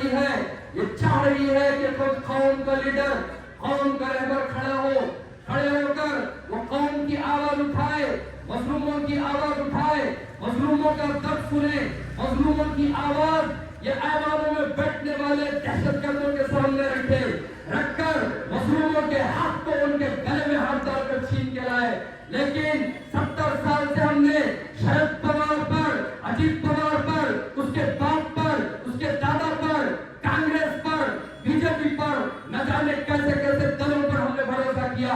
है, ये चाह रही है कि खुद कौम का लीडर, कौम का रहबर खड़ा हो, खड़े होकर वो कौम की आवाज उठाए, मजलूमों की आवाज उठाए, मजलूमों का दर्द सुने, मजलूमों की आवाज ये ऐवानों में बैठने वाले दहशतगर्दों के सामने रखकर मजलूमों के हाथ को उनके गले में हाथ डालकर छीन के लाए। लेकिन 70 साल से हमने शरद पवार पर, अजीत पवार पर, उसके बाप पर, उसके दादा पर, कांग्रेस पर, बीजेपी पर, न जाने कैसे कैसे दलों पर हमने भरोसा किया।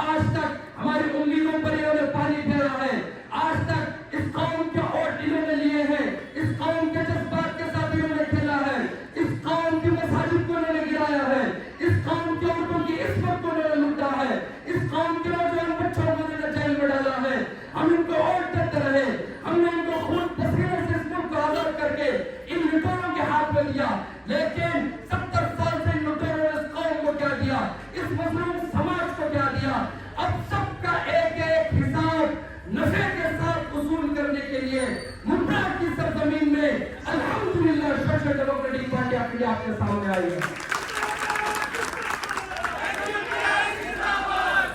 आज तक हमारी उम्मीदों पर इन्होंने पानी फेरा है। आज तक इस कौम के वोट इन्होंने लिए हैं, इस कौम के जज्बात के साथ इन्होंने खेला है, इस कौम की मसाजिद को इन्होंने गिराया है, इस कौम के औरतों की इस्मत को इन्होंने लूटा है, इस कौम के नौजवान बच्चों को इन्होंने जेल में डाला है। हम इनको वोट देते रहे, हमने इनको खून पसीने से इस मुल्क को आजाद करके इन लुटेरों के हाथ में दिया। लेकिन 70 साल से इन लुटेरों ने इस कौम को क्या दिया, इस मजलूम समाज को क्या दिया। अब सबका एक एक हिसाब नशे के साथ वसूल करने के लिए मुंब्रा की सरजमीन में अल्हम्दुलिल्लाह social democratic party of India आपके सामने आई है।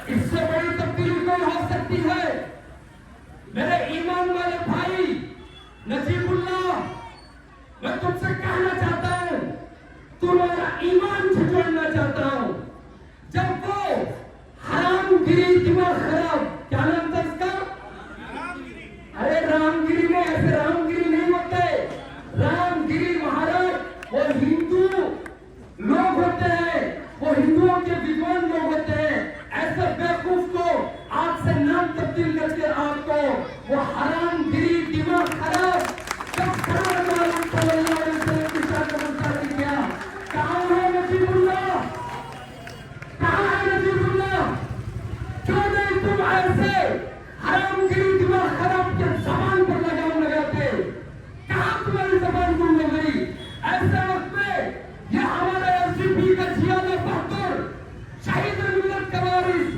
इससे बड़ी तब्दीली कोई हो सकती है? मेरे ईमान वाले भाई नजीबुल्लाह, मैं तुमसे कहना चाहता हूं, तुम्हारा ईमान झुझोड़ना चाहता हूं। जब वो हरामगिरी, दिमाग खराब, क्या नाम था इसका? अरे रामगिरी में ऐसे रामगिरी नहीं होते। रामगिरी महाराज वो हिंदू लोग होते हैं, वो हिंदुओं के विद्वान लोग होते हैं। ऐसे बेवकूफ को आज से नाम तब्दील करके आपको वो हरामगिरी, दिमाग खराब, सब किया। कहाँ है नजीबुल्लाह? कहाँ है नजीबुल्लाह? क्यों नहीं तुम ऐसे हरामगिरी, दिमाग खराब के जबान पर लगाम लगाते? कहाँ तुम्हारी जबान गुम हो गई? ऐसे वक्त में यह हमारे एसडीपी का जियादा बहादुर, शहीद मिल्लत का वारिस,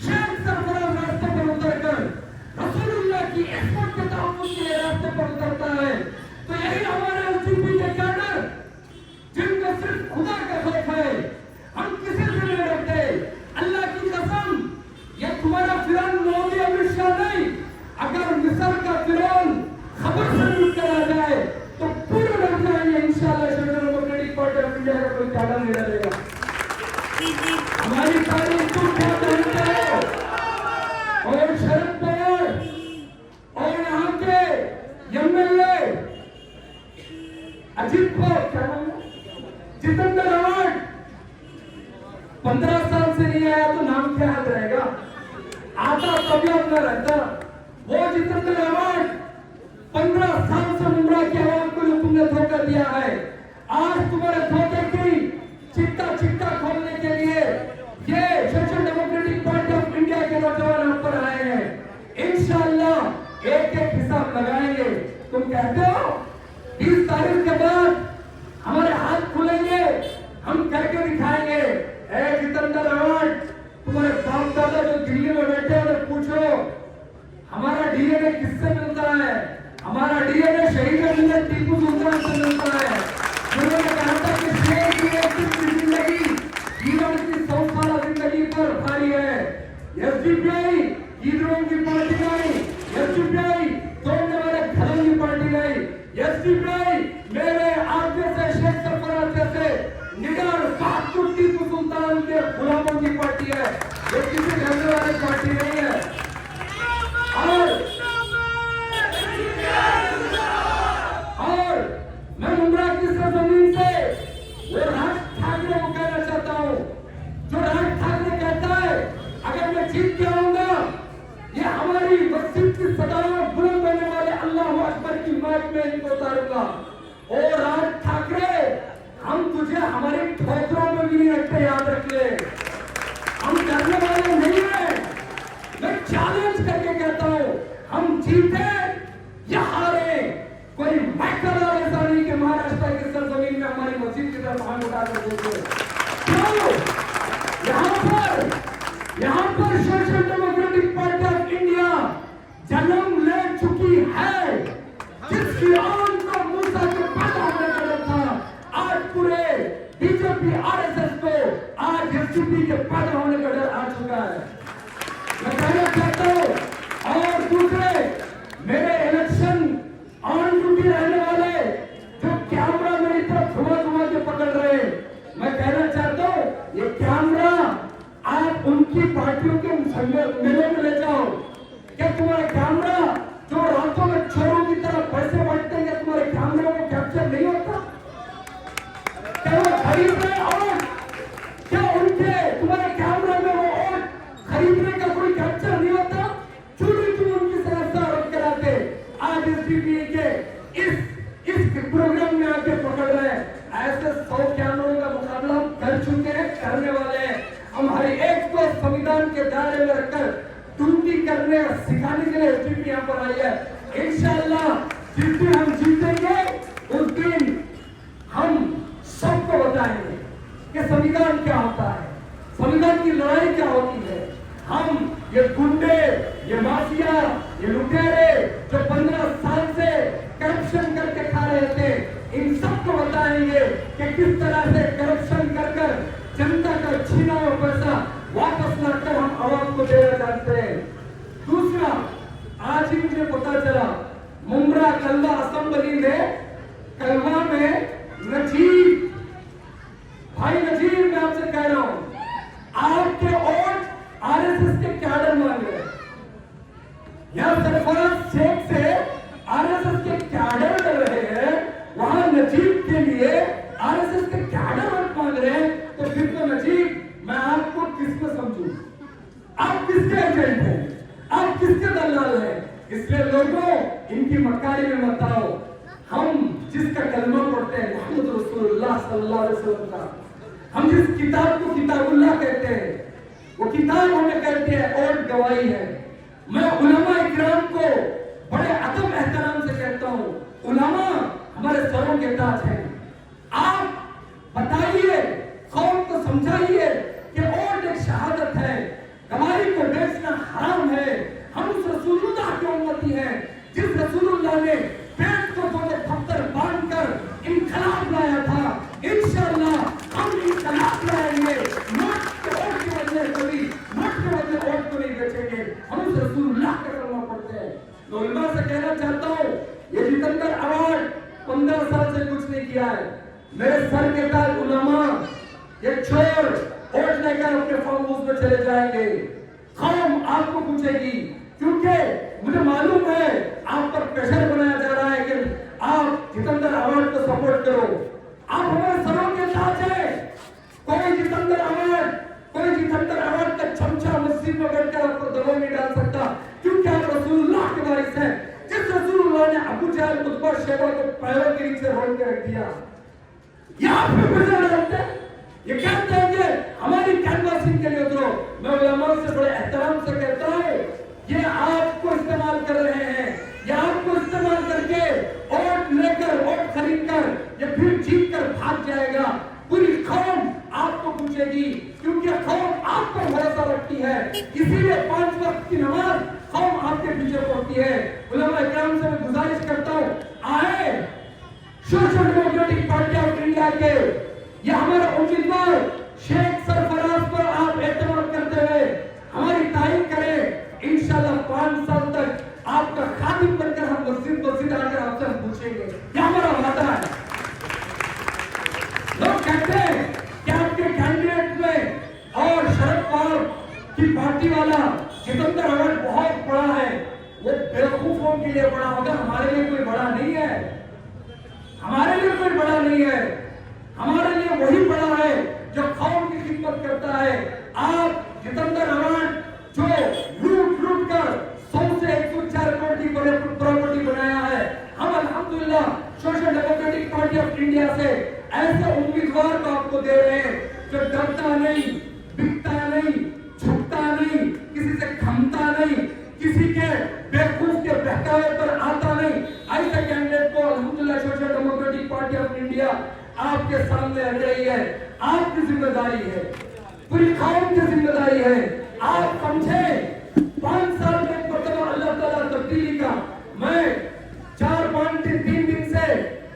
शेख सरफराज रास्ते पर उतरकर रसूलुल्लाह की इस्मत के तहफ्फुज़ के लिए रास्ते पर उतरता है। तो यही हमारे एसडीपी के कैडर, जिनको सिर्फ खुदा का खौफ है, हम किसी से नहीं डरते। अल्लाह की कसम, ये तुम्हारा फिरौन मोदी अमित शाह नहीं, अगर मिस्र का फिरौन खबर से लूट कर आ जाए तो पूरे डर जाएंगे। इंशाअल्लाह social democratic party of India का कोई चाला नहीं डरेगा। हमारी तारीख तुम क्या जानते हो? और शरद पवार और यहाँ के एमएलए अजीत पवार, क्या नाम है, जितेंद्र आवाड, 15 साल से नहीं आया तो नाम क्या याद रहेगा? आता तब याद न रहता। वो जितेंद्र आवाड 15 साल से मुंब्रा की आवाम को जो तुमने धोखा दिया है, आज तुम्हारे धोखे की चिट्टा खोलने के लिए ये social democratic party of India के नौजवान आप पर आए हैं। इंशाअल्लाह एक एक हिसाब लगाएंगे। तुम कहते हो 20 तारीख के बाद हमारे हाथ खुलेंगे, हम करके दिखाएंगे। जितेंद्र आवाड, तुम्हारे बाप दादा जो दिल्ली में बैठे हैं, पूछो हमारा डीएनए किससे मिलता है? हमारा डीएनए शहीद मिल्लत टीपू सुल्तान से मिलता है। उन्होंने कहा था कि शेख की जिंदगी जीवन की 100 साल जिंदगी पर भारी है। एसडीपीआई ईदरों की पार्टी नहीं, एसडीपीआई तोड़ने वाले घरों की पार्टी नहीं, एसडीपीआई मेरे आगे से शेख सरफराज जैसे निडर बहादुर टीपू सुल्तान के गुलामों की पार्टी है। ये किसी डरने वाली पार्टी नहीं है। और मैं मुंब्रा की सरजमीन से वो राज ठाकरे को कहना चाहता हूँ, जो राज ठाकरे कहता है अगर मैं जीत के आऊंगा, ये हमारी मस्जिद की सदाओं बुलंद होने वाले अल्लाहू अकबर की माइक में इनको उतारूंगा। और राज ठाकरे, हम तुझे हमारे ठोकरों में भी नहीं रखते, याद रख ले। हम डरने वाले नहीं है। मैं चैलेंज करके कहता हूँ, हम जीते या हारे, कोई मैटर ऐसा नहीं कि महाराष्ट्र की सरजमीन में हमारी मस्जिद की तरफ हाथ उठा कर देते। यहाँ पर social democratic party of India जन्म ले चुकी है। जिसकी आन को मूसा के पैदा होने का था, आज पूरे बीजेपी आरएसएस को आज एसडीपी के पैदा होने का डर आ चुका है। मैं कहना चाहता हूं और दूसरे मेरे इलेक्शन ऑन ड्यूटी रहने वाले जो कैमरा मेरी तरफ घुमा के पकड़ रहे हैं, मैं कहना चाहता हूं ये कैमरा आप उनकी पार्टियों के मेले में ले जाओ। क्या तुम्हारे कैमरा जो रातों में चोरों की तरह पैसे बांटते हैं, तुम्हारे कैमरे को कैप्चर नहीं होता? क्या वो खरीद रहे और क्या उनके तुम्हारे कैमरे में वो और खरीदने का कोई कैप्चर नहीं होता? क्यों उनकी समस्या आरोप कराते? आज एसडीपी के इस प्रोग्राम में आके पकड़ रहे हैं। ऐसे 100 कैमरों का मुकाबला हम कर चुके हैं, करने वाले हैं। हम हर एक को संविधान के दायरे में रखकर ड्यूटी करने और सिखाने के लिए एसडीपी यहाँ पर आई है। इंशाअल्लाह जिस दिन हम जीतेंगे उस दिन हम सबको बताएंगे कि संविधान क्या होता है, संविधान की लड़ाई क्या होती है। हम ये गुंडे, ये माफिया, ये लुटेरे जो 15 साल से करप्शन करके खा रहे थे, इन सबको बताएंगे कि किस तरह से करप्शन कर जनता का छीना हुआ पैसा वापस लाकर हम आवाम को देना चाहते हैं। दूसरा, आज ही मुझे पता चला मुंब्रा कलवा असेंबली में कलवा में नजीब भाई नजीब, मैं आपसे कह रहा हूं आपके वोट आरएसएस के कैडर मांग रहे हैं। यहां सरफराज शेख से आरएसएस के कैडर कर रहे हैं, वहां नजीब के लिए आरएसएस के कैडर वोट मांग रहे हैं। तो फिर तो नजीब, मैं आपको किसको समझूं? आप किसके एजेंट हैं? आप किसके दलाल हैं? इसलिए लोगों इनकी मक्कारी में मत आओ। हम जिसका कलमा पढ़ते हैं मोहम्मद रसूलुल्लाह सल्लल्लाहु अलैहि वसल्लम का, हम जिस किताब को किताबुल्लाह कहते हैं, वो किताब हमें कहती है और गवाही है। मैं उलमा इकराम को बड़े अदब एहतराम से कहता हूं, उलमा हमारे सरों के ताज हैं। आप बताइए, कौम को समझाइए कि वोट एक शहादत है, गवाही को बेचना हराम है। हम उस रसूलुल्लाह की उम्मती हैं जिस रसूलुल्लाह ने पेट को दोनों पत्थर बांधकर इनकलाब लाया था। इंशाअल्लाह हम इनकलाब लाएंगे। नोट के वोट की वजह कभी नोट के वजह वोट को नहीं बेचेंगे। हम उस रसूलुल्लाह का कलमा पढ़ते हैं। तो उलमा से कहना चाहता हूं, ये जितेंद्र अवार्ड 15 साल से कुछ नहीं किया है। मेरे सर के ताज उलमा ये चोर वोट लेकर अपने फार्म हाउस में चले जाएंगे। कौम आपको पूछेगी, क्योंकि मुझे मालूम है आप पर प्रेशर बनाया जा रहा है कि आप जितेंद्र अवार्ड को सपोर्ट करो। आप हमारे सरों के ताज हैं। कोई जितेंद्र अवार्ड का चमचा मस्जिद में बैठकर आपको दबाव नहीं डाल सकता, क्योंकि आप रसूलुल्लाह के वारिस हैं। जिस रसूलुल्लाह ने अबू जहल, उतबा, शैबा को पैरों के नीचे रोल के रख दिया, यहाँ पे प्रेशर डालते हैं। ये कहते हैं कि हमारी कैनवासिंग के लिए उतरो। मैं उलमा से बड़े एहतराम से कहता हूं, ये आपको इस्तेमाल कर रहे हैं, ये आपको इस्तेमाल करके वोट लेकर, वोट खरीद कर, ये फिर जीत कर भाग जाएगा। पूरी कौम आपको पूछेगी, क्योंकि कौम आप पर भरोसा रखती है। इसीलिए 5 वक्त की नमाज कौम आपके पीछे पड़ती है। उलमा इकराम से मैं गुजारिश करता हूं, आए social democratic party of India के ये हमारा उम्मीदवार शेख सरफराज पर आप एतमाद करते हुए हमारी तारीफ करें। इंशाल्लाह 5 साल तक आपका खादिम बनकर हम मस्जिद आकर आपसे हम पूछेंगे। ये हमारा वादा है। लोग कहते हैं कि आपके कैंडिडेट में और शरद पवार की पार्टी वाला जितेंद्र अवार्ड बहुत बड़ा है, वो बेवकूफों के लिए बड़ा होगा, हमारे लिए कोई बड़ा नहीं है। हमारे लिए कोई बड़ा नहीं है। हमारे लिए वही बड़ा है जो कौम की खिदमत करता है। आप जितेंद्र अवार्ड जो लूट कर 100 से 104 करोड़ की प्रॉपर्टी बनाया है, हम अल्हम्दुलिल्लाह social democratic party of India से ऐसे उम्मीदवार को आपको दे रहे हैं जो डरता नहीं, बिकता नहीं, झुकता नहीं, किसी से खमता नहीं, किसी के बेवकूफ के बहकावे पर आता नहीं। ऐसे कैंडिडेट को अल्हम्दुलिल्लाह social democratic party of India आपके सामने रख रही है। आपकी जिम्मेदारी है, पूरी कौम की जिम्मेदारी है। आप समझे 5 साल में मतलब अल्लाह ताला तब्दीली का। मैं 4-5 दिन से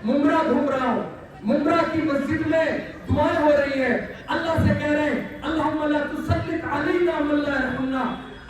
मुंब्रा घूम रहा हूँ। मुमरा की मस्जिद में दुआएं हो रही है, अल्लाह से कह रहे हैं अल्लाहुम्मा ला तुसल्लित अलैना मन ला यरहमना,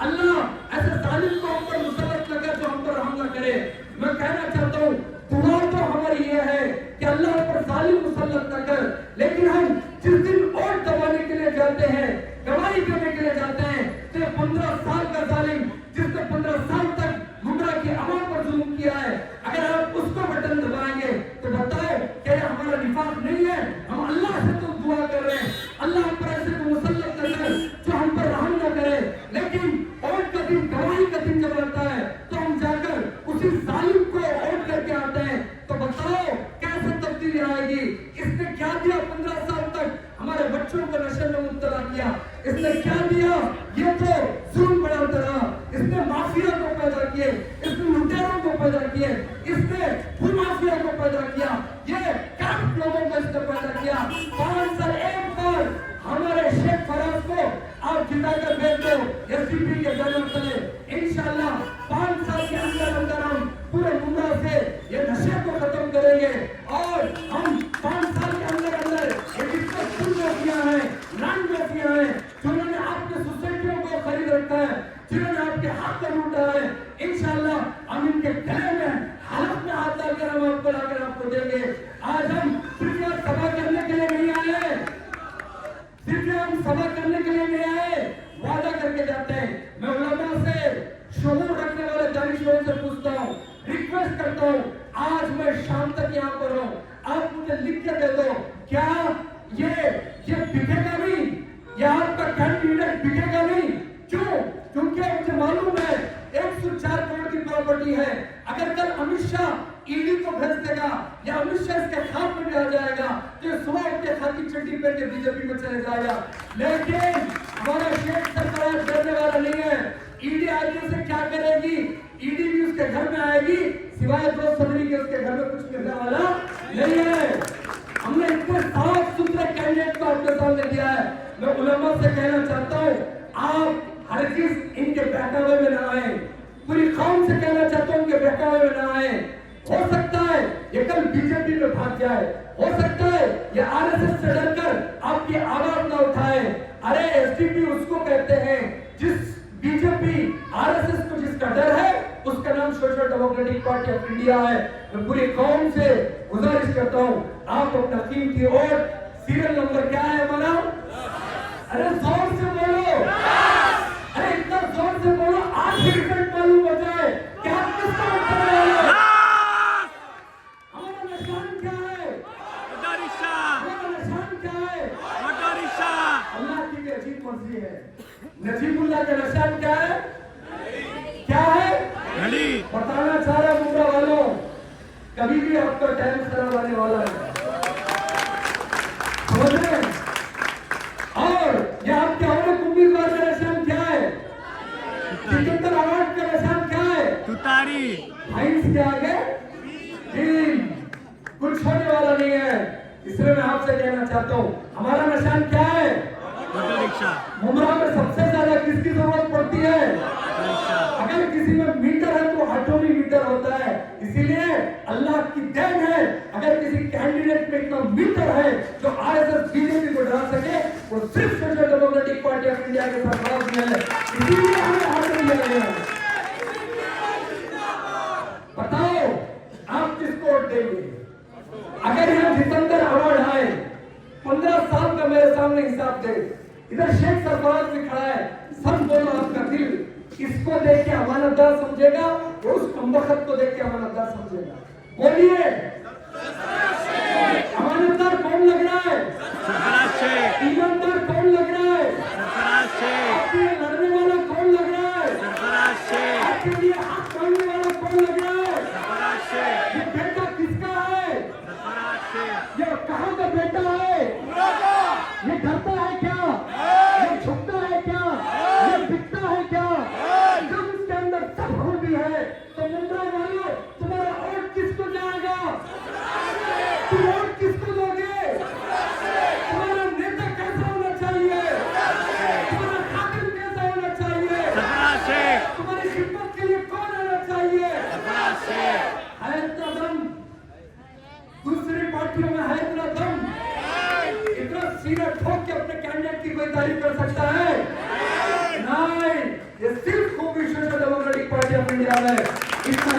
अल्लाह ऐसे जालिम को हम पर मुसल्लत न कर जो हम पर रहम न करे। मैं कहना चाहता हूँ दुआ तो हमारी ये है कि अल्लाह पर जालिम मुसल्लत न कर, लेकिन हम जिस दिन वोट दबाने के लिए जाते हैं, गवाही देने के लिए जाते हैं, तो 15 साल का जालिम जिसने 15 साल तक मुमरा की आवाम पर जुल्म किया है, अगर आप उसको बटन दबाएंगे तो बताओ क्या हमारा निफाक नहीं है? हम अल्लाह से तो दुआ कर रहे हैं, अल्लाह पर ऐसे को मुसल्लत न कर जो हम पर रहम न करे, लेकिन वोट का दिन, गवाही का दिन जब आता है तो हम जाकर उसी जालिम को वोट करके आते हैं। तो बताओ कैसे तब्दीली आएगी? इसने क्या दिया 15 साल तक? हमारे बच्चों को नशे में मुब्तला किया। इसने क्या दिया? ये तो जुल्म बढ़ाता रहा। इसने माफिया को पैदा किए, इसने लुटेरों को पैदा किए, इसने भू माफिया को पैदा किया, ये करप्ट लोगों को इसने पैदा किया। 5 साल एक बार हमारे शेख फराज को आप जिताकर भेज दो एसडीपी के जनरल से, इंशाल्लाह 5 साल के अंदर अंदर हम पूरे मुमरा से ये नशे को खत्म करेंगे और हम 5 साल के अंदर अंदर ये जितने फूल माफिया है, लैंड माफिया है, जिन्होंने आपके सोसाइटियों को खरीद रखा है, जिन्होंने आपके हाथ में लूटा है, इंशाल्लाह हम इनके गले में हालत में हाथ डालकर हम आपको लाकर आपको देंगे। आज हम सिर्फ यहाँ सभा करने के लिए नहीं आए, सिर्फ हम सभा करने के लिए नहीं आए, वादा करके जाते हैं। मैं उलमा से, शऊर रखने वाले दानिशमंदों से पूछता हूँ, रिक्वेस्ट करता हूँ, आज मैं शाम तक यहाँ पर हूँ, आप मुझे लिख के दे दो, क्या ये बिकेगा नहीं? या आपका कैंडिडेट बिकेगा नहीं? क्यों? क्योंकि मुझे मालूम है 104 करोड़ की प्रॉपर्टी है। अगर कल अमित शाह ईडी को भेज देगा या अमित शाह इसके खाते में आ जाएगा तो सुबह उठ के खाकी चड्डी पहन के बीजेपी में चले जाएगा। लेकिन हमारा शेख सरकार डरने वाला नहीं है। ईडी आगे से क्या करेगी? ईडी भी उसके घर में आएगी, सिवाय 2 सदरी के उसके घर में कुछ मिलने वाला नहीं है। हमने इतने साफ सुथरे कैंडिडेट को आपके सामने दिया है। मैं उलमा से कहना चाहता हूँ, आप हरगिज़ इनके बहकावे में ना आए। पूरी कौम से कहना चाहता हूँ इनके बहकावे में ना आए। हो सकता है ये कल बीजेपी में भाग जाए, हो सकता है ये आरएसएस से डरकर आपकी आवाज ना उठाए। अरे एसडीपी उसको कहते हैं जिस बीजेपी आरएसएस को जिसका डर है, उसका नाम social democratic party of India है। मैं पूरी कौम से गुजारिश करता हूँ, आप अपना कीमती वोट, सीरियल नंबर क्या है हमारा? अरे जोर से बोलो, अरे इतना जोर से बोलो, आज रिजल्ट मालूम हो जाए कि आप किसका वोट कर रहे हो। हमारा निशान क्या है? हमारा निशान क्या है? अल्लाह की अजीब मर्जी है। नजीबुल्लाह का निशान क्या है? क्या है? बताना चाह रहा मुमरा वालों, कभी भी आपका टाइम खराब आने वाला है, समझ रहे हैं? और ये आपके और उम्मीदवार का निशान क्या है? सिकंदर अवार्ड का निशान क्या है? तुतारी। हाइंस के आगे कुछ होने वाला नहीं है। इसलिए मैं आपसे कहना चाहता हूँ, हमारा निशान क्या है? मुमरा में सबसे ज्यादा किसकी जरूरत पड़ती है? अगर किसी में मीटर है तो ऑटोमी मीटर होता है। इसीलिए अल्लाह की देन है, अगर किसी कैंडिडेट में इतना मीटर है जो आरएसएस बीजेपी को डरा सके, वो सिर्फ social democratic party of India के साथ खड़ा किया है। इसीलिए हमें ऑटो दिया गया है। बताओ आप किसको वोट देंगे? अगर यहाँ जितेंद्र अवार्ड आए, 15 साल का मेरे सामने हिसाब दे, इधर शेख सरफराज भी खड़ा है, सब बोलो आपका दिल इसको देख के अमानतदार समझेगा, और उस कमबख्त को देख के अमानतदार समझेगा। बोलिए अमानतदार कौन लग रहा है? ईमानदार कौन लग रहा है? आपके लिए लड़ने वाला कौन लग रहा है? आपके लिए हाथ मांगने वाला कौन लग रहा है? ये बेटा किसका है? ये कहाँ का बेटा है? ये डरता है क्या? ये झुकता है क्या? ये बिकता है क्या? जब उसके अंदर सब खूबी है तो मुमरा वालों, तुम्हारा वोट किसको जाएगा? तुम वोट किसको दोगे? तुम्हारा नेता कैसा होना चाहिए? तुम्हारा खातिम कैसा होना चाहिए? तुम्हारी खिदमत के लिए कौन आना चाहिए? है इतना दम दूसरी पार्टियों में है इतना सीना ठोक के अपने कैंडिडेट की कोई तारीफ कर सकता है? नहीं, ये सिर्फ खूब विश्व डेमोक्रेटिक पार्टी ऑफ इंडिया में इतना